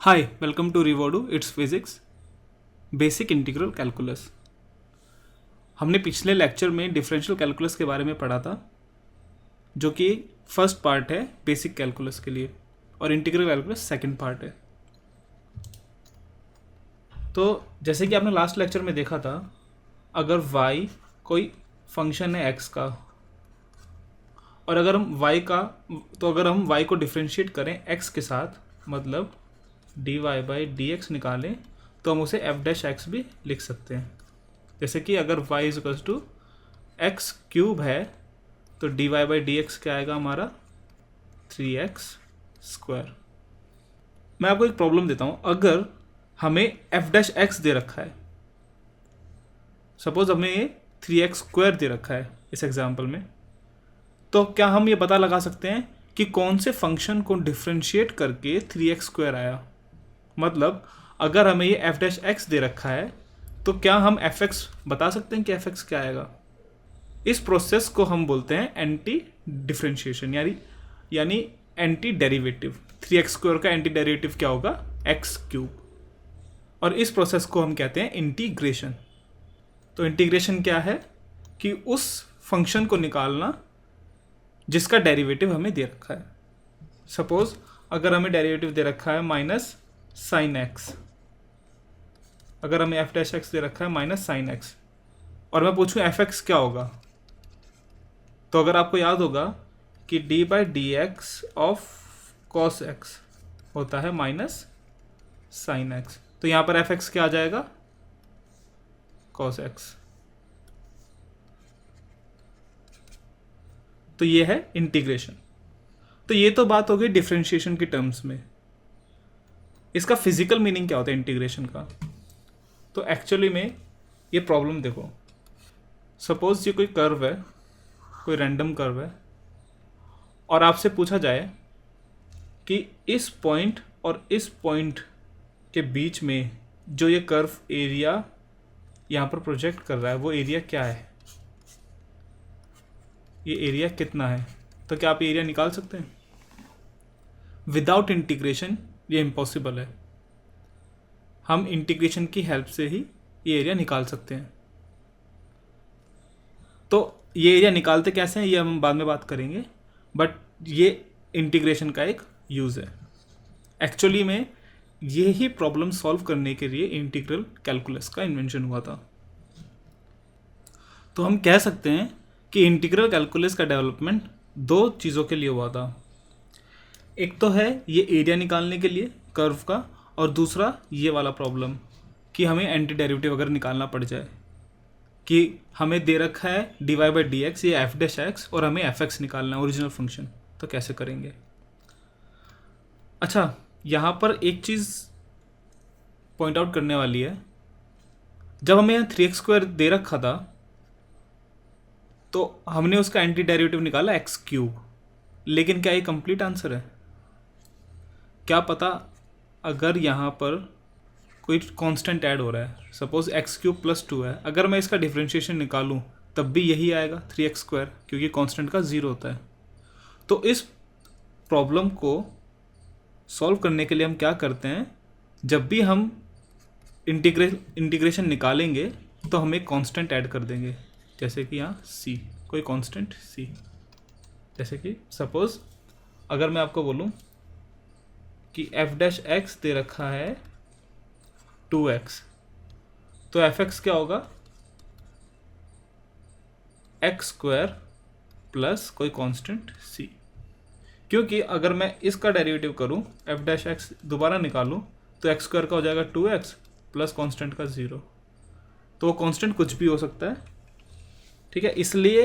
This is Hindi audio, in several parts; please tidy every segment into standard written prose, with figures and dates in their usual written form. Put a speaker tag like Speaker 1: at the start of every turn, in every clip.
Speaker 1: हाय वेलकम टू रिवॉर्डू it's physics basic integral calculus. हमने पिछले लेक्चर में डिफरेंशियल कैलकुलस के बारे में पढ़ा था, जो कि फर्स्ट पार्ट है बेसिक कैलकुलस के लिए, और इंटीग्रल कैलकुलस सेकंड पार्ट है। तो जैसे कि आपने लास्ट लेक्चर में देखा था, अगर y कोई फंक्शन है x का, और अगर हम y को डिफ्रेंशिएट करें x के साथ, मतलब dy बाई डी एक्स निकालें, तो हम उसे f डैश एक्स भी लिख सकते हैं। जैसे कि अगर y is equals to X cube है, तो dy बाई डी एक्स क्या आएगा हमारा 3x स्क्वायर। मैं आपको एक प्रॉब्लम देता हूँ। अगर हमें f डैश एक्स दे रखा है, सपोज हमें ये 3x स्क्वायर दे रखा है इस एग्जाम्पल में, तो क्या हम ये पता लगा सकते हैं कि कौन से फंक्शन को डिफ्रेंशिएट करके 3x स्क्वायर आया? मतलब अगर हमें ये f डैश एक्स दे रखा है, तो क्या हम fx बता सकते हैं कि fx क्या आएगा? इस प्रोसेस को हम बोलते हैं एंटी डिफ्रेंशिएशन, यानी एंटी डेरिवेटिव। 3x स्क्वायर का एंटी डेरिवेटिव क्या होगा? x cube. और इस प्रोसेस को हम कहते हैं इंटीग्रेशन। तो इंटीग्रेशन क्या है? कि उस फंक्शन को निकालना जिसका डेरिवेटिव हमें दे रखा है। सपोज अगर हमें डेरिवेटिव दे रखा है माइनस साइन एक्स, अगर हमें एफ डैश एक्स दे रखा है माइनस साइन एक्स, और मैं पूछूं एफ एक्स क्या होगा, तो अगर आपको याद होगा कि D by D x of cos x होता है माइनस साइन एक्स, तो यहाँ पर एफ एक्स क्या आ जाएगा? Cos x. तो ये है इंटीग्रेशन। तो ये तो बात हो गई डिफरेंशिएशन की टर्म्स में। इसका फिजिकल मीनिंग क्या होता है इंटीग्रेशन का? तो एक्चुअली में ये प्रॉब्लम देखो, सपोज ये कोई कर्व है, कोई रैंडम कर्व है, और आपसे पूछा जाए कि इस पॉइंट और इस पॉइंट के बीच में जो ये कर्व एरिया यहाँ पर प्रोजेक्ट कर रहा है, वो एरिया क्या है? ये एरिया कितना है? तो क्या आप एरिया निकाल सकते हैं? विदाउट इंटीग्रेशन ये इम्पॉसिबल है। हम इंटीग्रेशन की हेल्प से ही ये एरिया निकाल सकते हैं। तो ये एरिया निकालते कैसे हैं ये हम बाद में बात करेंगे, बट ये इंटीग्रेशन का एक यूज़ है। एक्चुअली में ये ही प्रॉब्लम सॉल्व करने के लिए इंटीग्रल कैलकुलस का इन्वेंशन हुआ था। तो हम कह सकते हैं कि इंटीग्रल कैलकुलस का डेवलपमेंट दो चीज़ों के लिए हुआ था। एक तो है ये एरिया निकालने के लिए कर्व का, और दूसरा ये वाला प्रॉब्लम कि हमें एंटी डेरिवेटिव अगर निकालना पड़ जाए, कि हमें दे रखा है D Y by D X, ये एफ डैश एक्स, और हमें एफ एक्स निकालना है ओरिजिनल फंक्शन, तो कैसे करेंगे? अच्छा, यहाँ पर एक चीज़ पॉइंट आउट करने वाली है। जब हमें यहाँ 3x स्क्वायर दे रखा था, तो हमने उसका एंटी डेरिवेटिव निकाला एक्स क्यूब, लेकिन क्या ये कंप्लीट आंसर है? क्या पता अगर यहाँ पर कोई कांस्टेंट ऐड हो रहा है, सपोज एक्स क्यूब प्लस 2 है, अगर मैं इसका डिफरेंशिएशन निकालूं तब भी यही आएगा 3x स्क्वायर, क्योंकि कांस्टेंट का 0 होता है। तो इस प्रॉब्लम को सॉल्व करने के लिए हम क्या करते हैं, जब भी हम इंटीग्रेशन निकालेंगे तो हम एक कांस्टेंट ऐड कर देंगे, जैसे कि यहाँ c, कोई कांस्टेंट c। जैसे कि सपोज अगर मैं आपको बोलूँ कि f डैश एक्स दे रखा है 2x, तो एफ एक्स क्या होगा? एक्स स्क्वायर प्लस कोई कांस्टेंट c। क्योंकि अगर मैं इसका डेरिवेटिव करूं, एफ डैश एक्स दोबारा निकालूं, तो एक्स स्क्वायर का हो जाएगा 2x प्लस कांस्टेंट का 0। तो वो कांस्टेंट कुछ भी हो सकता है, ठीक है? इसलिए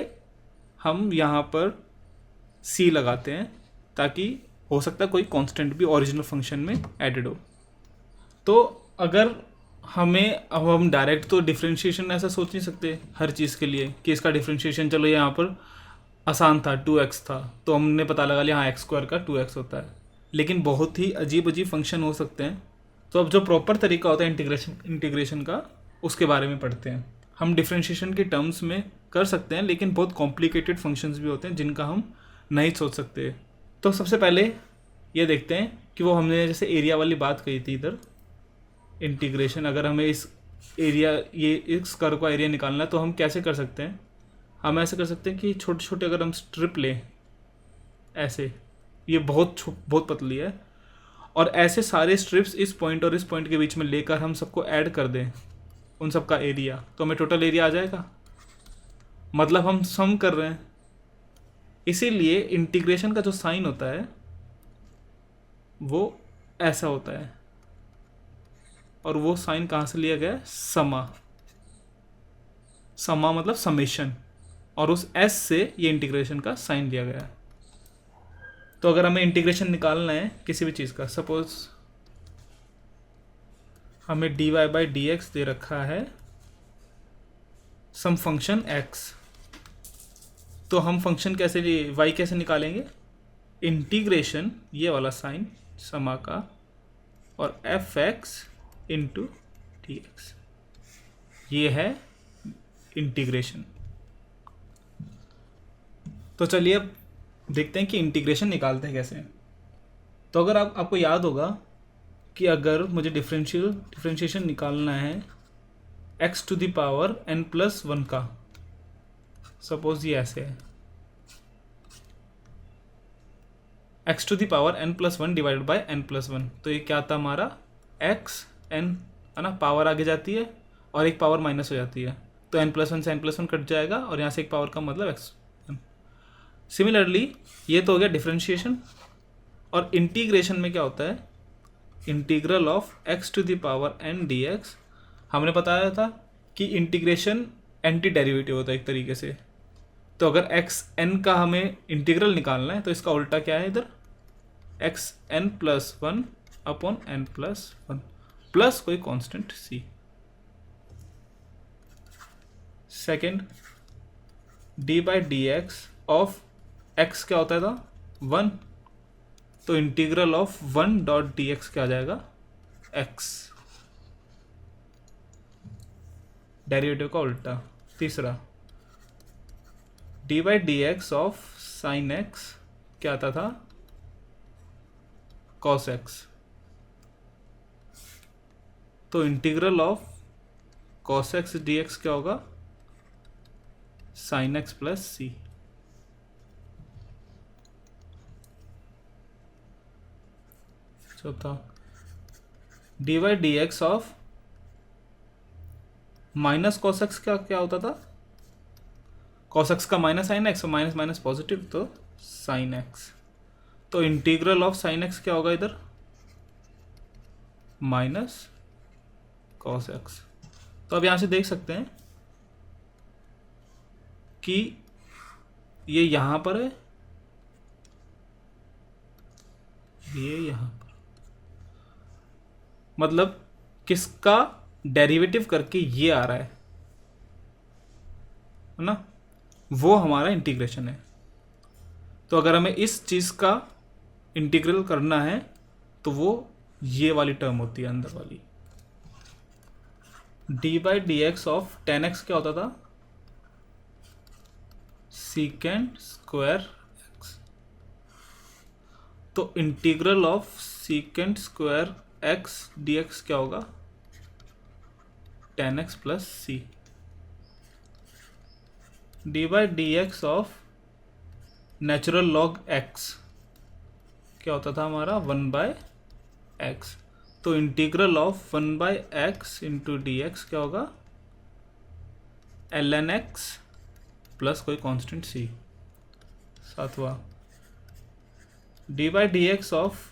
Speaker 1: हम यहाँ पर c लगाते हैं, ताकि हो सकता है कोई कांस्टेंट भी ओरिजिनल फंक्शन में एडेड हो। तो अगर अब हम डायरेक्ट तो डिफरेंशिएशन ऐसा सोच नहीं सकते हर चीज़ के लिए कि इसका डिफरेंशिएशन, चलो यहाँ पर आसान था, 2x था, तो हमने पता लगा लिया हाँ एक्स स्क्वायर का 2x होता है। लेकिन बहुत ही अजीब अजीब फंक्शन हो सकते हैं। तो अब जो प्रॉपर तरीका होता है इंटीग्रेशन का, उसके बारे में पढ़ते हैं। हम डिफरेंशिएशन के टर्म्स में कर सकते हैं, लेकिन बहुत कॉम्प्लिकेटेड फंक्शंस भी होते हैं जिनका हम नहीं सोच सकते। तो सबसे पहले ये देखते हैं कि वो हमने जैसे एरिया वाली बात कही थी इधर, इंटीग्रेशन, अगर हमें इस एरिया, ये इस कर्व का एरिया निकालना है तो हम कैसे कर सकते हैं? हम ऐसे कर सकते हैं कि छोटे छोटे अगर हम स्ट्रिप लें ऐसे, ये बहुत पतली है, और ऐसे सारे स्ट्रिप्स इस पॉइंट और इस पॉइंट के बीच में लेकर हम सबको ऐड कर दें उन सब का एरिया, तो हमें टोटल एरिया आ जाएगा। मतलब हम सम कर रहे हैं। इसीलिए इंटीग्रेशन का जो साइन होता है वो ऐसा होता है, और वो साइन कहाँ से लिया गया है? समा। समा मतलब समेशन, और उस एस से ये इंटीग्रेशन का साइन लिया गया है। तो अगर हमें इंटीग्रेशन निकालना है किसी भी चीज़ का, सपोज हमें dy बाई डी एक्स दे रखा है सम फंक्शन x, तो हम फंक्शन कैसे y कैसे निकालेंगे? इंटीग्रेशन, ये वाला साइन समा का, और F x into D X, ये है इंटीग्रेशन। तो चलिए अब देखते हैं कि इंटीग्रेशन निकालते हैं कैसे। तो अगर आपको याद होगा कि अगर मुझे डिफरेंशिएशन निकालना है x to the power n plus 1 का, सपोज ये ऐसे है, x to the power n plus 1 divided by n plus 1, तो ये क्या था हमारा x n, है ना, पावर आगे जाती है और एक पावर माइनस हो जाती है, तो n प्लस 1 से n प्लस 1 कट जाएगा, और यहाँ से एक पावर का मतलब x। सिमिलरली ये तो हो गया डिफरेंशिएशन। और इंटीग्रेशन में क्या होता है? Integral of x to the power n dx, हमने बताया था कि इंटीग्रेशन एंटी डेरिवेटिव होता है एक तरीके से। तो अगर x n का हमें इंटीग्रल निकालना है तो इसका उल्टा क्या है इधर? x n plus 1 upon n plus 1 plus कोई constant c। Second, d by D x of x क्या होता है था? 1, तो integral of 1 dot d x क्या आ जाएगा? x, डेरिवेटिव का उल्टा। तीसरा, d by D x of sine x क्या आता था? cos x, तो integral of cos x dx क्या होगा? sin x plus C. चौथा, d y d x of minus cos x क्या क्या होता था? कॉस एक्स का माइनस साइन एक्स, और माइनस माइनस पॉजिटिव, तो साइन एक्स, तो इंटीग्रल ऑफ साइन एक्स क्या होगा इधर? Minus cos x. तो अब यहाँ से देख सकते हैं कि ये यहाँ पर है, ये यहाँ पर, मतलब किसका डेरिवेटिव करके ये आ रहा है ना, वो हमारा इंटीग्रेशन है। तो अगर हमें इस चीज़ का इंटीग्रल करना है तो वो ये वाली टर्म होती है अंदर वाली। D by D x of tan X क्या होता था? सीकेंड स्क्वायर एक्स, तो integral of secant square X D x क्या होगा? Tan X plus C. D by D x of natural log X क्या होता था हमारा? 1 बाय एक्स, तो integral of 1 by X into D x क्या होगा? एल एन एक्स प्लस कोई कांस्टेंट सी। सातवां, D by D x of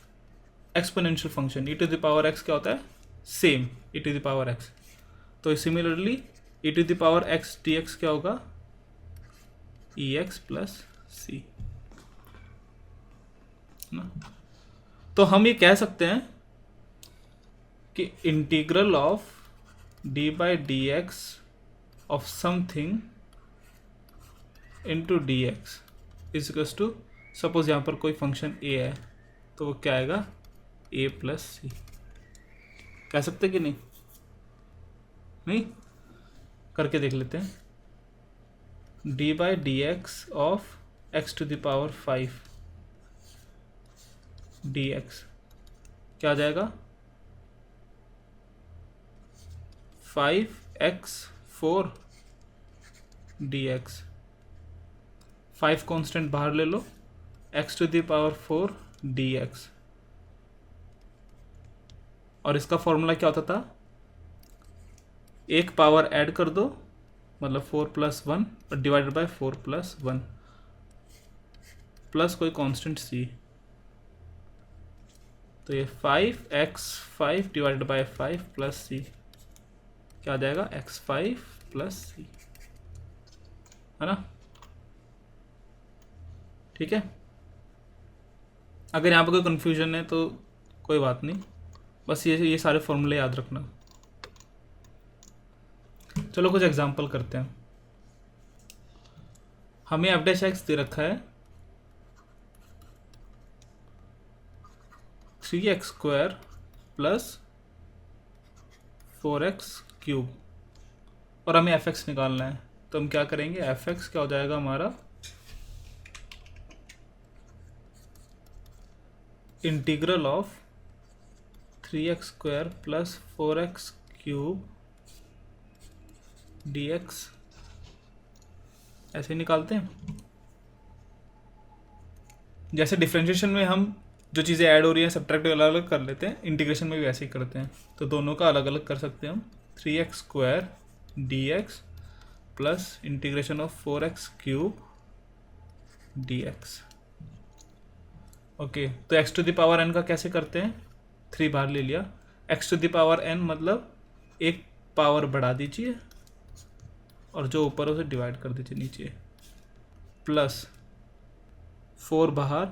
Speaker 1: exponential function e to the power x क्या होता है? Same e to the power x, तो similarly e to the power x D x क्या होगा? ई एक्स प्लस सी ना। तो हम ये कह सकते हैं कि integral of D by D x of something into D X is equals to, suppose यहाँ पर कोई फंक्शन ए है तो वो क्या आएगा? A plus C. कह सकते कि नहीं? नहीं, करके देख लेते हैं। D by D x of X to the power 5 dx क्या आ जाएगा 5x4 dx। 5 कांस्टेंट बाहर ले लो, x to the power 4 dx। और इसका फॉर्मूला क्या होता था, एक पावर ऐड कर दो मतलब 4 + 1 और डिवाइडेड बाय 4 + 1 प्लस कोई कांस्टेंट c। तो ये 5x5 डिवाइडेड बाय 5 + c क्या आ जाएगा x5 + c, है ना। ठीक है, अगर यहाँ पर कोई कन्फ्यूजन है तो कोई बात नहीं, बस ये सारे फॉर्मूले याद रखना। चलो कुछ एग्जांपल करते हैं। हमें f' दे रखा है 3x² + 4x³ और हमें fx निकालना है। तो हम क्या करेंगे, fx क्या हो जाएगा हमारा integral of 3x² + 4x³ dx। ऐसे निकालते हैं, जैसे डिफरेंशिएशन में हम जो चीज़ें ऐड हो रही हैं सब्ट्रैक्ट अलग अलग कर लेते हैं, इंटीग्रेशन में भी वैसे ही करते हैं। तो दोनों का अलग अलग कर सकते हैं हम, 3x² dx plus integration of 4x³ dx। Okay, तो x to the power n का कैसे करते हैं, 3 बाहर ले लिया, x to the power n मतलब एक पावर बढ़ा दीजिए और जो ऊपर उसे डिवाइड कर दीजिए नीचे, प्लस 4 बाहर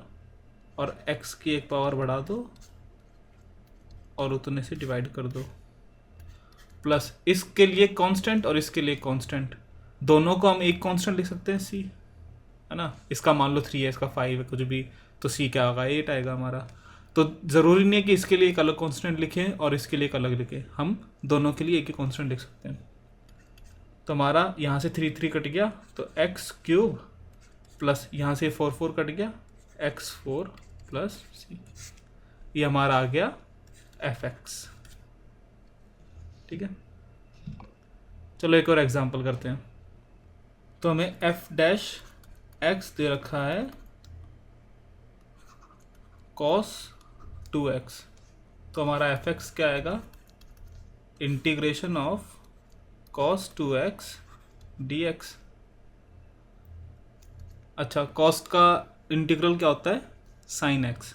Speaker 1: और x की एक पावर बढ़ा दो और उतने से डिवाइड कर दो, प्लस इसके लिए कांस्टेंट और इसके लिए कांस्टेंट, दोनों को हम एक कांस्टेंट लिख सकते हैं c, है ना। इसका मान लो 3 है, इसका 5 है, कुछ भी, तो c क्या होगा 8 आएगा हमारा। तो ज़रूरी नहीं है कि इसके लिए एक अलग कांस्टेंट लिखें और इसके लिए एक अलग लिखें, हम दोनों के लिए एक ही कांस्टेंट लिख सकते हैं। तो हमारा यहाँ से 3 कट गया तो x³ प्लस यहाँ से 4 कट गया x4 + c, ये हमारा आ गया fx। ठीक है, चलो एक और एग्जांपल करते हैं। तो हमें f' दे रखा है cos 2x, तो हमारा fx क्या आएगा integration of cos 2x dx। अच्छा, cos का इंटीग्रल क्या होता है sin x,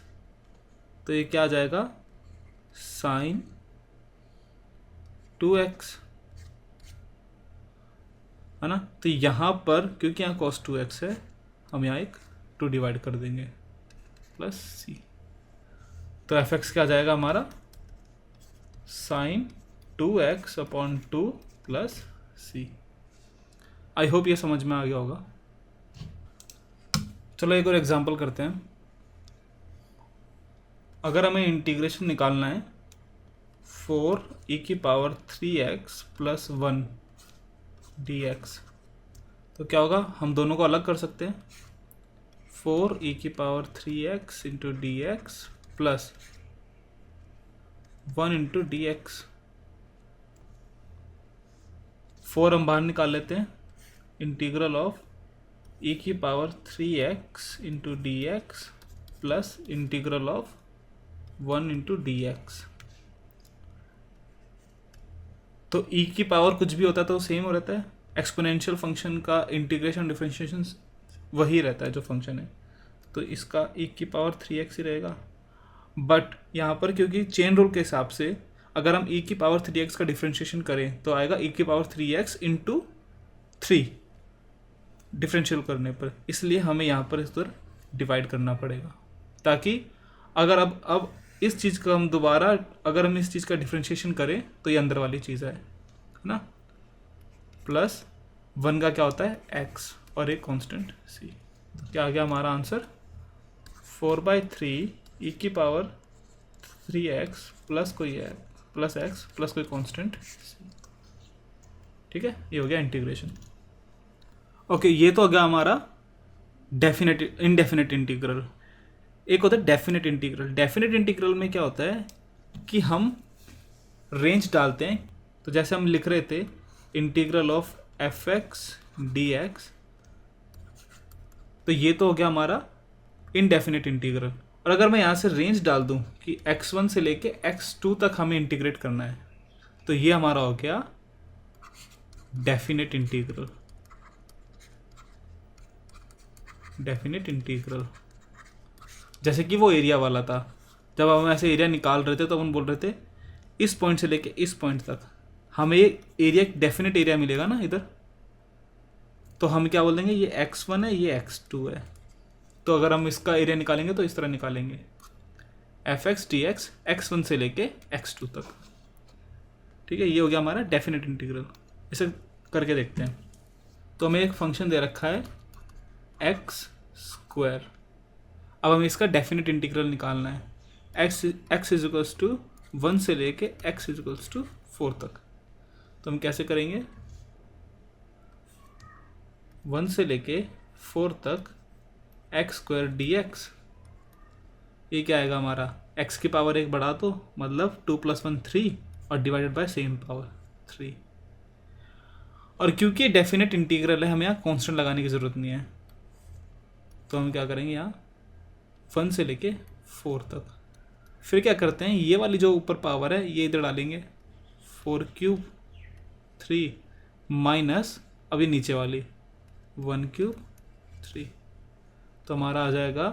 Speaker 1: तो ये क्या आ जाएगा sin 2x, है ना। तो यहाँ पर क्योंकि यहाँ cos 2x है, हम यहाँ एक 2 डिवाइड कर देंगे प्लस c, तो fx क्या आ जाएगा हमारा sin 2x/2 plus c। I hope ये समझ में आ गया होगा। चलो एक और एग्जांपल करते हैं। अगर हमें इंटीग्रेशन निकालना है 4e⁻3x + 1 dx, तो क्या होगा, हम दोनों को अलग कर सकते हैं, 4e⁻3x × dx प्लस 1 × dx। 4 हम बाहर निकाल लेते हैं, integral of e⁻3x × dx plus integral of 1 × dx। तो e की पावर कुछ भी होता है तो सेम हो रहता है, एक्सपोनेंशियल फंक्शन का इंटीग्रेशन डिफरेंशिएशन वही रहता है जो फंक्शन है, तो इसका e⁻3x ही रहेगा। बट यहाँ पर क्योंकि चेन रूल के हिसाब से अगर हम e⁻3x का डिफरेंशिएशन करें तो आएगा e⁻3x × 3 डिफरेंशियल करने पर, इसलिए हमें यहाँ पर इस पर डिवाइड करना पड़ेगा, ताकि अगर अब इस चीज़ का हम दोबारा अगर हम इस चीज़ का डिफरेंशिएशन करें तो ये अंदर वाली चीज़ है ना। प्लस 1 का क्या होता है x और एक कांस्टेंट c, तो क्या आ गया हमारा आंसर 4/3 e⁻3x प्लस कोई है प्लस x प्लस कोई कांस्टेंट c। ठीक है, ये हो गया इंटीग्रेशन। ओके, ये तो हो गया हमारा डेफिनेट इनडेफिनेट इंटीग्रल। एक होता है डेफिनेट इंटीग्रल। डेफिनेट इंटीग्रल में क्या होता है कि हम रेंज डालते हैं। तो जैसे हम लिख रहे थे integral of F x D x, तो ये तो हो गया हमारा इनडेफिनेट इंटीग्रल। और अगर मैं यहाँ से रेंज डाल दूँ कि x1 से लेके x2 तक हमें इंटीग्रेट करना है, तो ये हमारा हो गया डेफिनेट इंटीग्रल। डेफिनेट इंटीग्रल जैसे कि वो एरिया वाला था, जब हम ऐसे एरिया निकाल रहे थे तो हम बोल रहे थे इस पॉइंट से लेके इस पॉइंट तक हमें ये एरिया डेफिनेट एरिया मिलेगा ना इधर, तो हम क्या बोल देंगे ये x1 है ये x2 है। तो अगर हम इसका एरिया निकालेंगे तो इस तरह निकालेंगे F x D x x1 से लेके x2 तक। ठीक है, ये हो गया हमारा डेफिनेट इंटीग्रल। इसे करके देखते हैं। तो हमें एक फंक्शन दे रखा है एक्स स्क्वायर। अब हमें इसका डेफिनेट इंटीग्रल निकालना है। एक्स इज इक्वल्स टू 1 से लेके एक्स इज इक्वल्स टू 4 तक। तो हम कैसे करेंगे, 1 से लेके 4 तक एक्स स्क्वायर डी एक्स, ये क्या आएगा हमारा x की पावर 1 बढ़ा दो, मतलब 2 + 1 3 और डिवाइडेड बाय सेम पावर 3। और क्योंकि डेफिनेट इंटीग्रल है हमें यहाँ कांस्टेंट लगाने की ज़रूरत नहीं है, तो हम क्या करेंगे यहाँ 1 से लेके 4 तक। फिर क्या करते हैं, ये वाली जो ऊपर पावर है ये इधर डालेंगे 4³ 3 माइनस अभी नीचे वाली 1³ 3। तो हमारा आ जाएगा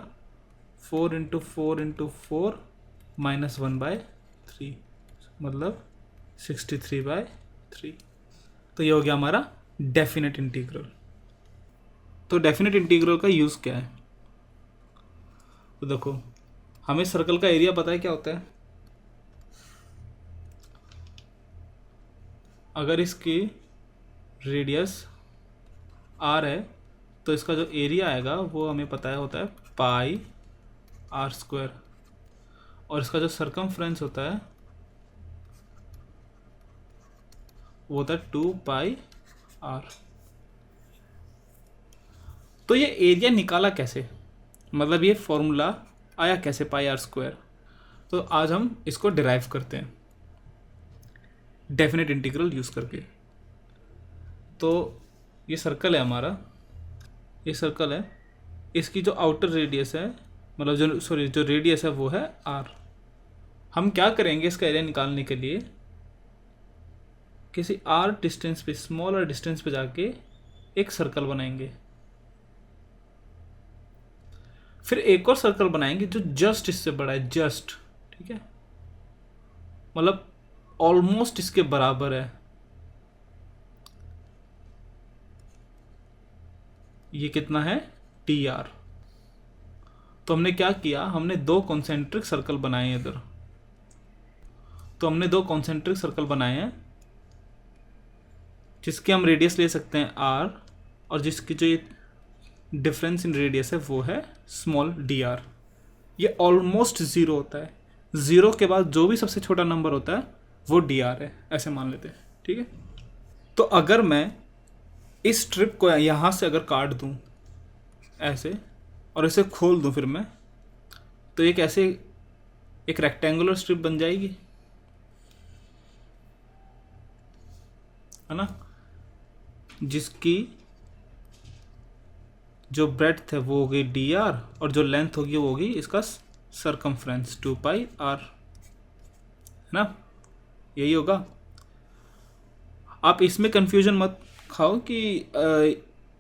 Speaker 1: 4 × 4 × 4 माइनस 1/3, मतलब 63/3। तो ये हो गया हमारा डेफिनेट इंटीग्रल। तो डेफिनेट इंटीग्रल का यूज़ क्या है, तो देखो हमें सर्कल का एरिया पता है क्या होता है। अगर इसकी रेडियस r है तो इसका जो एरिया आएगा वो हमें पता है होता है πr², और इसका जो सरकमफ्रेंस होता है वो होता है 2πr। तो ये एरिया निकाला कैसे, मतलब ये फॉर्मूला आया कैसे πr²। तो आज हम इसको डिराइव करते हैं डेफिनेट इंटीग्रल यूज़ करके। तो ये सर्कल है हमारा, ये सर्कल है, इसकी जो आउटर रेडियस है, मतलब जो रेडियस है वो है r। हम क्या करेंगे इसका एरिया निकालने के लिए, किसी r डिस्टेंस पे, स्मॉलर डिस्टेंस पे जाके एक सर्कल बनाएंगे, फिर एक और सर्कल बनाएंगे जो जस्ट इससे बड़ा है, जस्ट, ठीक है, मतलब ऑलमोस्ट इसके बराबर है। ये कितना है dr। तो हमने क्या किया, हमने 2 कॉन्सेंट्रिक सर्कल बनाए हैं इधर। तो हमने 2 कॉन्सेंट्रिक सर्कल बनाए हैं जिसके हम रेडियस ले सकते हैं r, और जिसकी जो ये डिफरेंस इन रेडियस है वो है स्मॉल dr। ये ऑलमोस्ट 0 होता है, 0 के बाद जो भी सबसे छोटा नंबर होता है वो dr है, ऐसे मान लेते हैं, ठीक है। तो अगर मैं इस स्ट्रिप को यहाँ से अगर काट दूँ ऐसे और इसे खोल दूँ फिर मैं, तो ये कैसे एक रेक्टेंगुलर स्ट्रिप बन जाएगी, है ना, जिसकी जो ब्रेड्थ है वो होगी dr और जो लेंथ होगी वो होगी इसका सरकमफ्रेंस 2πr, है ना, यही होगा। आप इसमें कंफ्यूजन मत खाओ कि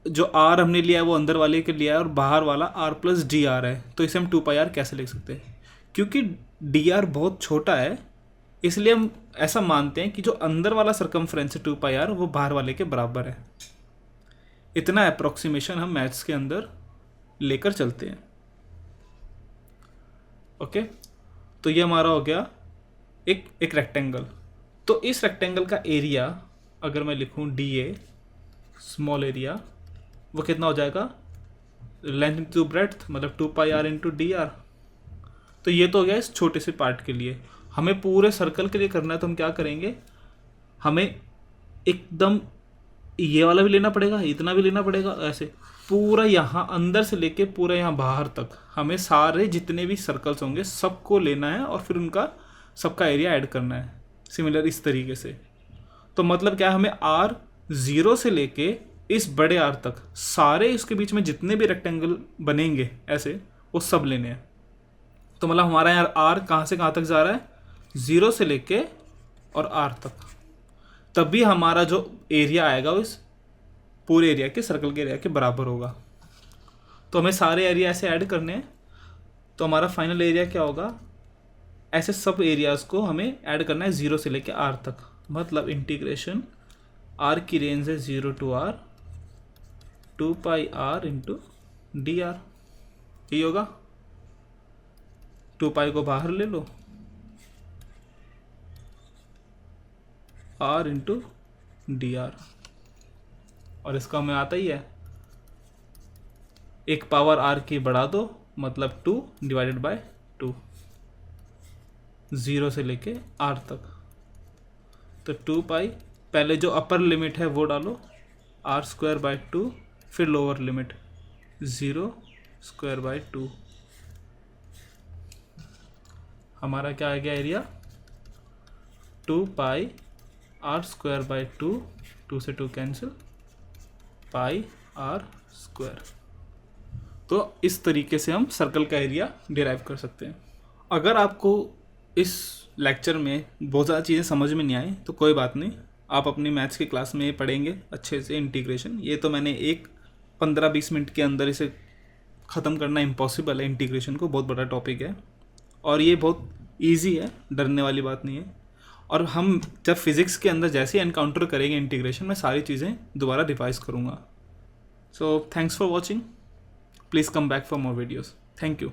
Speaker 1: जो r हमने लिया है वो अंदर वाले के लिया है और बाहर वाला r + dr है, तो इसे हम 2πr कैसे लिख सकते हैं। क्योंकि dr बहुत छोटा है इसलिए हम ऐसा मानते हैं कि जो अंदर वाला सरकमफ्रेंस है 2πr वो बाहर वाले के बराबर है। इतना अप्रोक्सीमेशन हम मैथ्स के अंदर लेकर चलते हैं। ओके, तो ये हमारा हो गया एक रेक्टेंगल। तो इस रेक्टेंगल का एरिया अगर मैं लिखूं dA स्मॉल एरिया, वो कितना हो जाएगा, लेंथ इंटू ब्रेड्थ, मतलब 2πr × dr। तो ये तो हो गया इस छोटे से पार्ट के लिए। हमें पूरे सर्कल के लिए करना है तो हम क्या करेंगे, हमें एकदम ये वाला भी लेना पड़ेगा, इतना भी लेना पड़ेगा, ऐसे पूरा यहाँ अंदर से लेके पूरा यहाँ बाहर तक हमें सारे जितने भी सर्कल्स होंगे सबको लेना है और फिर उनका सबका एरिया ऐड करना है सिमिलर इस तरीके से। तो मतलब क्या है, हमें आर 0 से लेके इस बड़े आर तक सारे इसके बीच में जितने भी रेक्टेंगल बनेंगे ऐसे वो सब लेने हैं। तो मतलब हमारा यार आर कहाँ से कहाँ तक जा रहा है, 0 से लेके और आर तक, तभी हमारा जो एरिया आएगा वो इस पूरे एरिया के सर्कल के एरिया के बराबर होगा। तो हमें सारे एरिया ऐसे ऐड करने हैं। तो हमारा फाइनल एरिया क्या होगा, ऐसे सब एरियाज़ को हमें ऐड करना है 0 से लेके आर तक। मतलब इंटीग्रेशन आर की रेंज है 0 to r 2 pi r into D R, यही होगा। 2 pi को बाहर ले लो, r इंटू डी आर, और इसका हमें आता ही है, एक पावर r की बढ़ा दो मतलब 2 डिवाइडेड बाय 2, 0 से लेके r तक। तो 2 पाई, पहले जो अपर लिमिट है वो डालो r²/2, फिर लोअर लिमिट 0² 2। हमारा क्या आ गया एरिया, 2 पाई r²/2, 2 से 2 कैंसिल, पाई r²। तो इस तरीके से हम सर्कल का एरिया डिराइव कर सकते हैं। अगर आपको इस लेक्चर में बहुत ज़्यादा चीज़ें समझ में नहीं आई तो कोई बात नहीं, आप अपनी मैथ्स की क्लास में पढ़ेंगे अच्छे से इंटीग्रेशन। ये तो मैंने एक 15-20 मिनट के अंदर इसे ख़त्म करना इम्पॉसिबल है, इंटीग्रेशन को बहुत बड़ा टॉपिक है और ये बहुत इजी है, डरने वाली बात नहीं है। और हम जब फिज़िक्स के अंदर जैसे एनकाउंटर करेंगे इंटीग्रेशन में, सारी चीज़ें दोबारा रिवाइज करूँगा। So thanks for watching, please come back for more videos. Thank you.